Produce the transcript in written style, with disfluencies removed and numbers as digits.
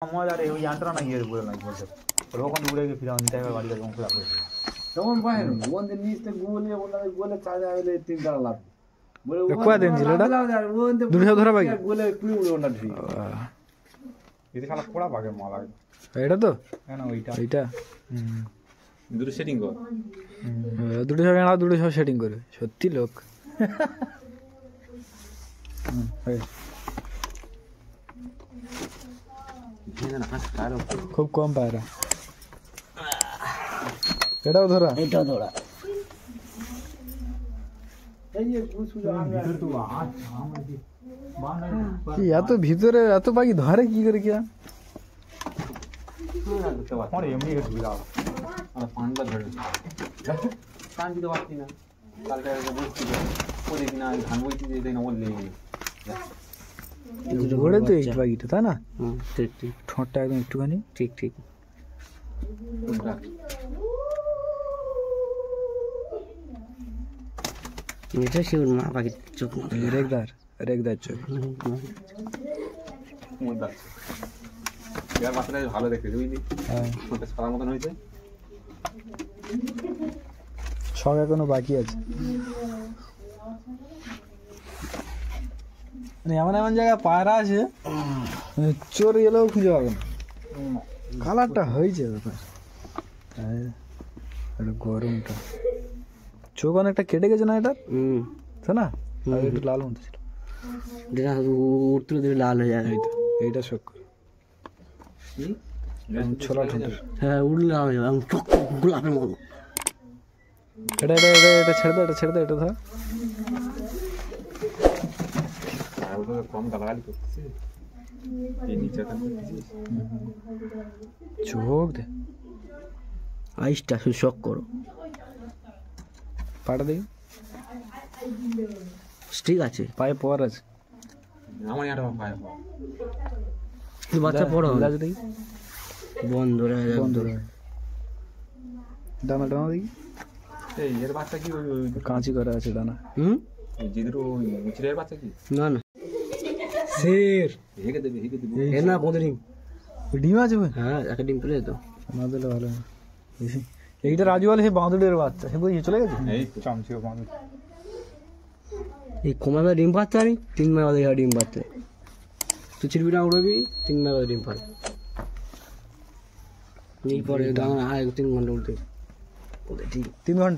আমার আর ওই যন্ত্রণা না গিয়ে বলে নাই বলতে ওরকম দূরে গিয়ে ফিরে আনতে হবে বাড়ি যখন খোলা করেছে তখন পায় না ওখানে নিচে গুলে বলে চাঁদা হলে 3 টাকা লাভ বলে কয় দিন ছিল এটা দুটো ধরা পাই গুলে 20 ঘন্টা ঠিক এটা শালা কোড়া পাকে মালা এটা তো না ওইটা এইটা দুটো সেটিং কর দুটো সব না দুটো সব সেটিং করে সত্যি লোক খুব কম পায়রা এটাও ধরা এত ভিতরে এত পাখি ধরে কি করে কি এমনি পানটা ধরে টান দিতে পারছি না কালকে বলছি করে কিনা ধান বলছি যে না বললে ঘোরে তো এই পাখিটা তাই না ঠিক ঠিক ঠোঁটটা একদম একটুখানি ঠিক ঠিক এটা শিউর মা পাখির চোখ রেগদার চোখ বাচ্চাটা ভালো দেখতে বুঝলি ঠোঁটটা সাদা মতন হয়েছে ছক এখনো বাকি আছে মানে এমন এমন জায়গায় পায়রা আছে চোর গেলেও খুঁজে পাবে না কালারটা হয়েছে ব্যাপার গরমটা চোখ অনেকটা কেটে গেছে না এটা তাই না একটু লাল মতো ছিল উঠতে দেবে লাল হয়ে যাবে এইটা শোক ছোলা ঠোঁটের হ্যাঁ উঠলে লাল হয়ে যাবে চোখ গোলাপের মতো এটা ছেড়ে দে এটা ধর কম গালাগালি করতেছে চোখ দে আইসটা শখ করো পাটা দেখি ঠিক আছে পায়ে পর আছে আমার একটা পায়ে বাচ্চা বড় হবে দেখি বন্ধ ডানা দেখি এই এর বাচ্চা কি কাঁচি করা আছে ডানা জিদের মুচড়ের বাচ্চা কি না না শের হেগে দেবে এ না পদে ডিম ডিম আছে ভাই হ্যাঁ একটা ডিম পেলে তো না দিলে ভালো না এইটা রাজু বলে সে বাঁদুড়ের বাচ্চা সে বুঝি চলে গেছে এই চামচিও বাঁদুড় এই কমাবে ডিম পাচ্ছে আমি 3 মাস বাদে ডিম পাচ্ছে তুই চিরবিটা উড়বি 3 মাস বাদে ডিম পাবে এই পরে 3 ঘন্টা উঠতে ঠিক 3 ঘন্টা